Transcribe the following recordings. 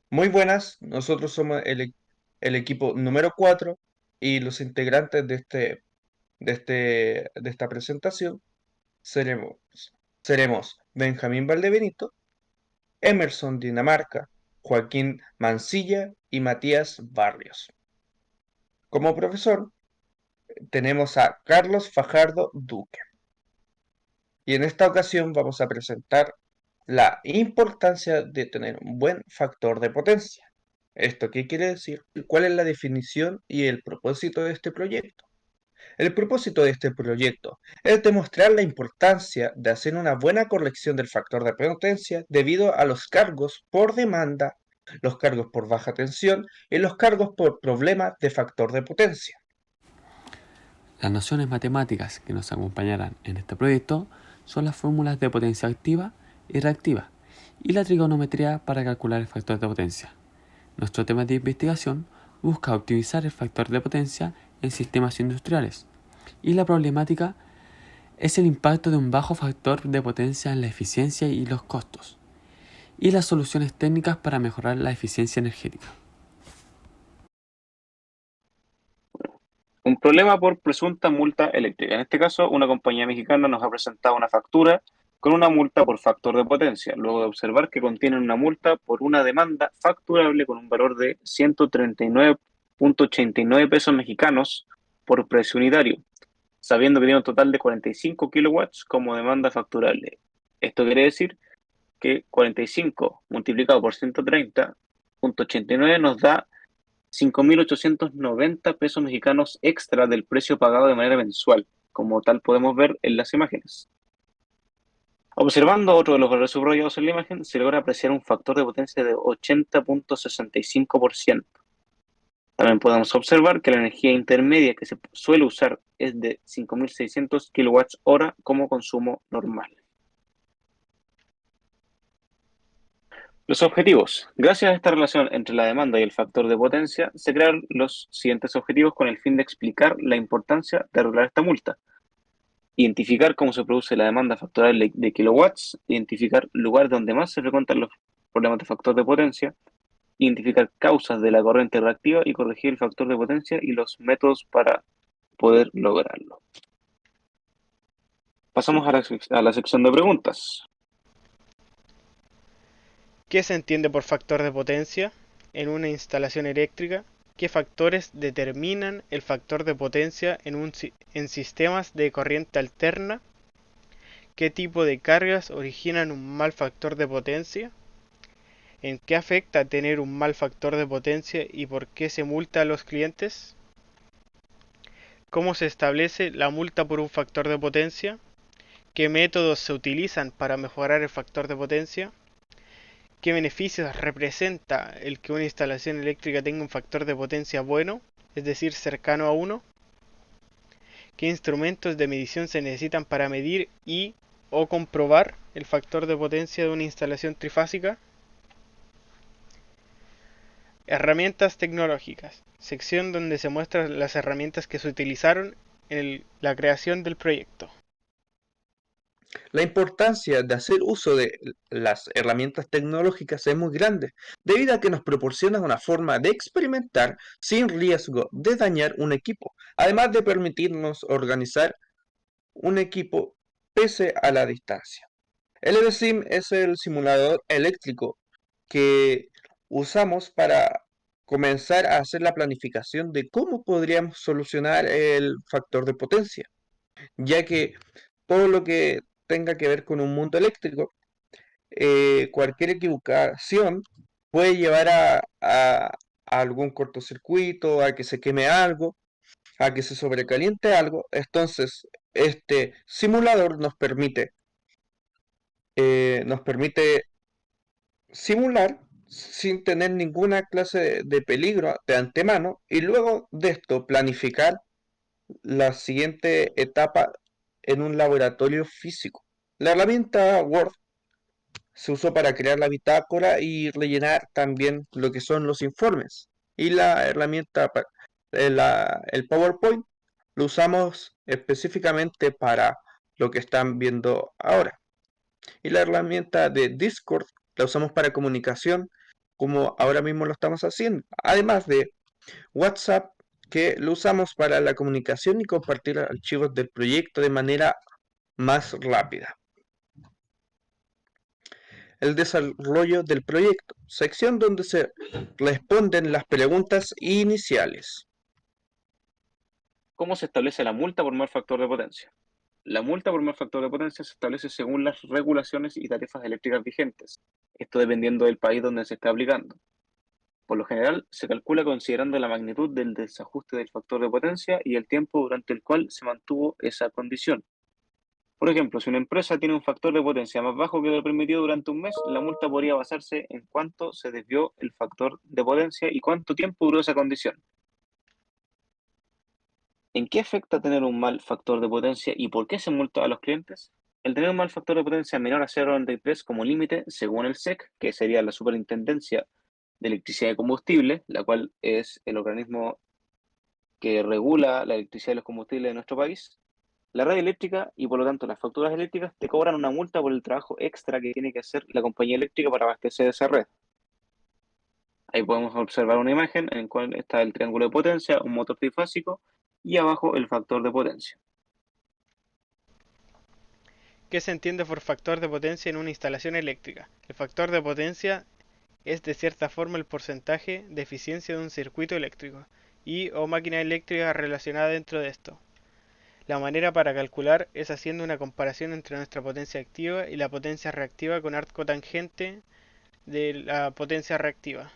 Muy buenas, nosotros somos el equipo número 4 y los integrantes de esta presentación seremos, seremos Benjamín Valdebenito, Emerson Dinamarca, Joaquín Mancilla y Matías Barrios. Como profesor tenemos a Carlos Fajardo Duque y en esta ocasión vamos a presentar la importancia de tener un buen factor de potencia. ¿Esto qué quiere decir? ¿Cuál es la definición y el propósito de este proyecto? El propósito de este proyecto es demostrar la importancia de hacer una buena corrección del factor de potencia debido a los cargos por demanda, los cargos por baja tensión y los cargos por problemas de factor de potencia. Las nociones matemáticas que nos acompañarán en este proyecto son las fórmulas de potencia activa y reactiva y la trigonometría para calcular el factor de potencia. Nuestro tema de investigación busca optimizar el factor de potencia en sistemas industriales y la problemática es el impacto de un bajo factor de potencia en la eficiencia y los costos y las soluciones técnicas para mejorar la eficiencia energética. Un problema por presunta multa eléctrica. En este caso, una compañía mexicana nos ha presentado una factura con una multa por factor de potencia, luego de observar que contienen una multa por una demanda facturable con un valor de 139.89 pesos mexicanos por precio unitario, sabiendo que tiene un total de 45 kilowatts como demanda facturable. Esto quiere decir que 45 multiplicado por 130.89 nos da 5.890 pesos mexicanos extra del precio pagado de manera mensual, como tal podemos ver en las imágenes. Observando otro de los valores subrayados en la imagen, se logra apreciar un factor de potencia de 80.65%. También podemos observar que la energía intermedia que se suele usar es de 5.600 kWh como consumo normal. Los objetivos. Gracias a esta relación entre la demanda y el factor de potencia, se crean los siguientes objetivos con el fin de explicar la importancia de arreglar esta multa. Identificar cómo se produce la demanda factorial de kilowatts, identificar lugares donde más se frecuentan los problemas de factor de potencia, identificar causas de la corriente reactiva y corregir el factor de potencia y los métodos para poder lograrlo. Pasamos a la sección de preguntas. ¿Qué se entiende por factor de potencia en una instalación eléctrica? ¿Qué factores determinan el factor de potencia en sistemas de corriente alterna? ¿Qué tipo de cargas originan un mal factor de potencia? ¿En qué afecta tener un mal factor de potencia y por qué se multa a los clientes? ¿Cómo se establece la multa por un factor de potencia? ¿Qué métodos se utilizan para mejorar el factor de potencia? ¿Qué beneficios representa el que una instalación eléctrica tenga un factor de potencia bueno, es decir, cercano a 1? ¿Qué instrumentos de medición se necesitan para medir y o comprobar el factor de potencia de una instalación trifásica? Herramientas tecnológicas. Sección donde se muestran las herramientas que se utilizaron en la creación del proyecto. La importancia de hacer uso de las herramientas tecnológicas es muy grande, debido a que nos proporcionan una forma de experimentar sin riesgo de dañar un equipo, además de permitirnos organizar un equipo pese a la distancia. El EDSIM es el simulador eléctrico que usamos para comenzar a hacer la planificación de cómo podríamos solucionar el factor de potencia, ya que todo lo que tenga que ver con un mundo eléctrico, cualquier equivocación puede llevar a algún cortocircuito, a que se queme algo, a que se sobrecaliente algo. Entonces, este simulador nos permite simular sin tener ninguna clase de peligro de antemano y luego de esto planificar la siguiente etapa en un laboratorio físico. La herramienta Word se usó para crear la bitácora y rellenar también lo que son los informes. Y la herramienta, el PowerPoint, lo usamos específicamente para lo que están viendo ahora. Y la herramienta de Discord la usamos para comunicación como ahora mismo lo estamos haciendo. Además de WhatsApp, que lo usamos para la comunicación y compartir archivos del proyecto de manera más rápida. El desarrollo del proyecto, sección donde se responden las preguntas iniciales. ¿Cómo se establece la multa por mal factor de potencia? La multa por mal factor de potencia se establece según las regulaciones y tarifas eléctricas vigentes, esto dependiendo del país donde se está aplicando. Por lo general, se calcula considerando la magnitud del desajuste del factor de potencia y el tiempo durante el cual se mantuvo esa condición. Por ejemplo, si una empresa tiene un factor de potencia más bajo que lo permitido durante un mes, la multa podría basarse en cuánto se desvió el factor de potencia y cuánto tiempo duró esa condición. ¿En qué afecta tener un mal factor de potencia y por qué se multa a los clientes? El tener un mal factor de potencia menor a 0,93 como límite, según el SEC, que sería la Superintendencia de Electricidad y Combustible, la cual es el organismo que regula la electricidad y los combustibles de nuestro país, la red eléctrica y por lo tanto las facturas eléctricas te cobran una multa por el trabajo extra que tiene que hacer la compañía eléctrica para abastecer esa red. Ahí podemos observar una imagen en la cual está el triángulo de potencia, un motor trifásico y abajo el factor de potencia. ¿Qué se entiende por factor de potencia en una instalación eléctrica? El factor de potencia es de cierta forma el porcentaje de eficiencia de un circuito eléctrico y o máquina eléctrica relacionada dentro de esto. La manera para calcular es haciendo una comparación entre nuestra potencia activa y la potencia reactiva con arco tangente de la potencia reactiva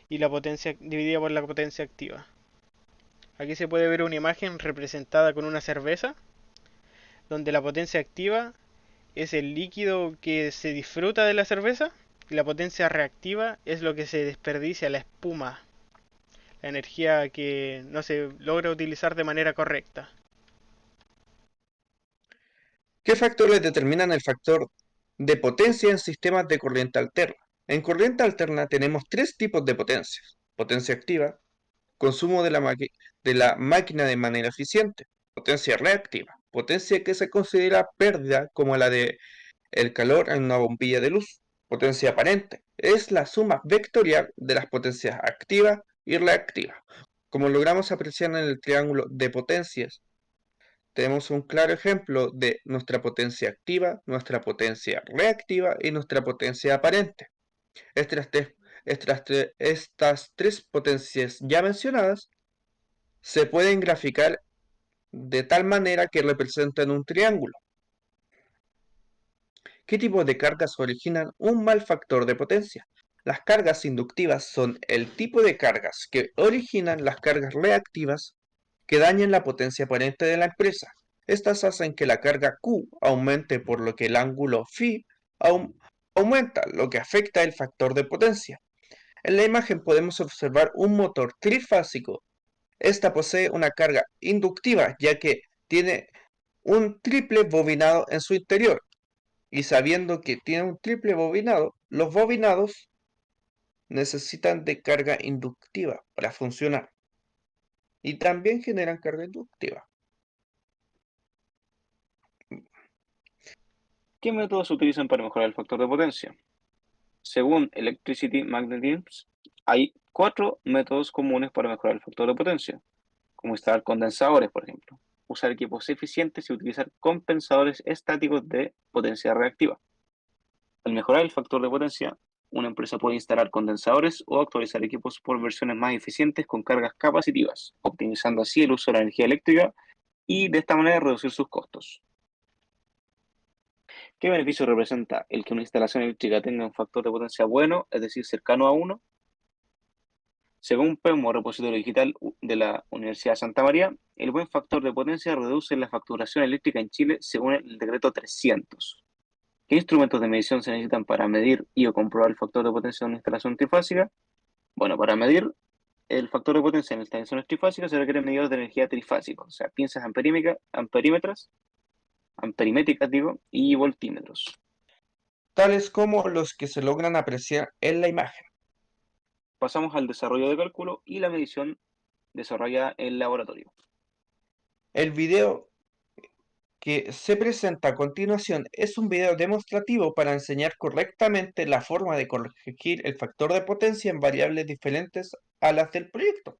y la potencia dividida por la potencia activa. Aquí se puede ver una imagen representada con una cerveza, donde la potencia activa es el líquido que se disfruta de la cerveza y la potencia reactiva es lo que se desperdicia, la espuma, la energía que no se logra utilizar de manera correcta. ¿Qué factores determinan el factor de potencia en sistemas de corriente alterna? En corriente alterna tenemos tres tipos de potencias: potencia activa, consumo de la máquina de manera eficiente; potencia reactiva, potencia que se considera pérdida como la de el calor en una bombilla de luz; potencia aparente, es la suma vectorial de las potencias activa y reactiva. Como logramos apreciar en el triángulo de potencias, tenemos un claro ejemplo de nuestra potencia activa, nuestra potencia reactiva y nuestra potencia aparente. Estas tres potencias ya mencionadas se pueden graficar de tal manera que representan un triángulo. ¿Qué tipo de cargas originan un mal factor de potencia? Las cargas inductivas son el tipo de cargas que originan las cargas reactivas que dañan la potencia aparente de la empresa. Estas hacen que la carga Q aumente, por lo que el ángulo φ aumenta, lo que afecta el factor de potencia. En la imagen podemos observar un motor trifásico. Esta posee una carga inductiva, ya que tiene un triple bobinado en su interior. Y sabiendo que tiene un triple bobinado, los bobinados necesitan de carga inductiva para funcionar. Y también generan carga inductiva. ¿Qué métodos se utilizan para mejorar el factor de potencia? Según Electricity Magnetism, hay 4 métodos comunes para mejorar el factor de potencia, como instalar condensadores, por ejemplo, usar equipos eficientes y utilizar compensadores estáticos de potencia reactiva. Al mejorar el factor de potencia, una empresa puede instalar condensadores o actualizar equipos por versiones más eficientes con cargas capacitivas, optimizando así el uso de la energía eléctrica y de esta manera reducir sus costos. ¿Qué beneficio representa el que una instalación eléctrica tenga un factor de potencia bueno, es decir, cercano a 1? Según PEMO, repositorio digital de la Universidad de Santa María, el buen factor de potencia reduce la facturación eléctrica en Chile según el decreto 300. ¿Qué instrumentos de medición se necesitan para medir y o comprobar el factor de potencia de una instalación trifásica? Bueno, para medir el factor de potencia en instalaciones trifásicas se requieren medidores de energía trifásicos, o sea, pinzas amperimétricas, y voltímetros. Tales como los que se logran apreciar en la imagen. Pasamos al desarrollo de cálculo y la medición desarrollada en laboratorio. El video que se presenta a continuación es un video demostrativo para enseñar correctamente la forma de corregir el factor de potencia en variables diferentes a las del proyecto.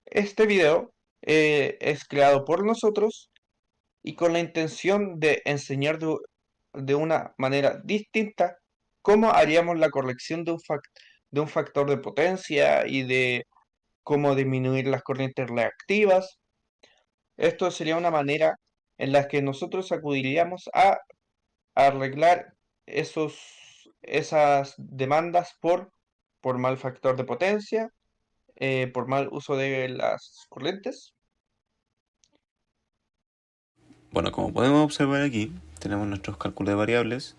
Este video es creado por nosotros y con la intención de enseñar de una manera distinta cómo haríamos la corrección de un factor de potencia y de cómo disminuir las corrientes reactivas. Esto sería una manera en la que nosotros acudiríamos a arreglar esas demandas por mal factor de potencia, por mal uso de las corrientes. Bueno, como podemos observar aquí, tenemos nuestros cálculos de variables,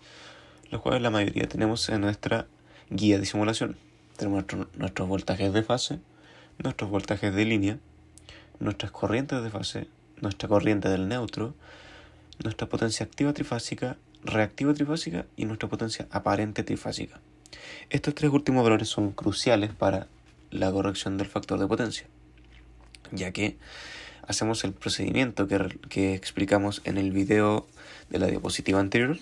los cuales la mayoría tenemos en nuestra guía de simulación. Tenemos nuestros voltajes de fase, nuestros voltajes de línea, nuestras corrientes de fase, nuestra corriente del neutro, nuestra potencia activa trifásica, reactiva trifásica y nuestra potencia aparente trifásica. Estos tres últimos valores son cruciales para la corrección del factor de potencia, ya que hacemos el procedimiento que explicamos en el video de la diapositiva anterior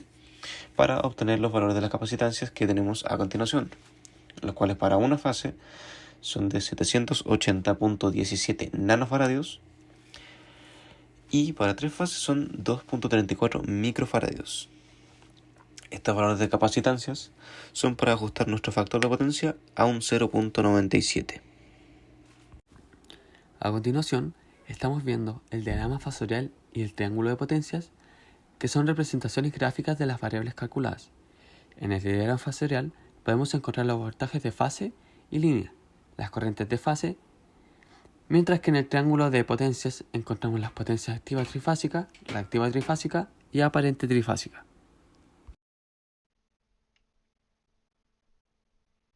para obtener los valores de las capacitancias que tenemos a continuación, los cuales para una fase son de 780.17 nanofaradios y para tres fases son 2.34 microfaradios. Estos valores de capacitancias son para ajustar nuestro factor de potencia a un 0.97. A continuación, estamos viendo el diagrama fasorial y el triángulo de potencias, que son representaciones gráficas de las variables calculadas. En el diagrama fasorial podemos encontrar los voltajes de fase y línea, las corrientes de fase, mientras que en el triángulo de potencias encontramos las potencias activa trifásica, reactiva trifásica y aparente trifásica.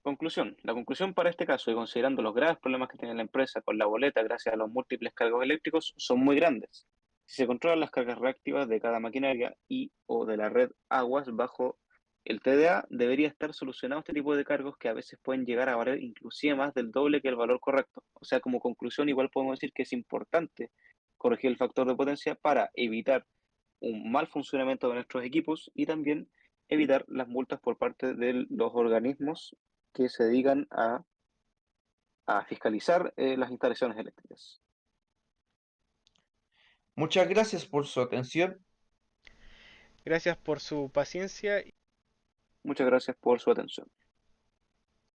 Conclusión. La conclusión para este caso, y considerando los graves problemas que tiene la empresa con la boleta gracias a los múltiples cargos eléctricos, son muy grandes. Si se controlan las cargas reactivas de cada maquinaria y o de la red aguas bajo el TDA, debería estar solucionado este tipo de cargos que a veces pueden llegar a valer inclusive más del doble que el valor correcto. O sea, como conclusión, igual podemos decir que es importante corregir el factor de potencia para evitar un mal funcionamiento de nuestros equipos y también evitar las multas por parte de los organismos que se dedican a fiscalizar las instalaciones eléctricas. Muchas gracias por su atención. Gracias por su paciencia. Muchas gracias por su atención.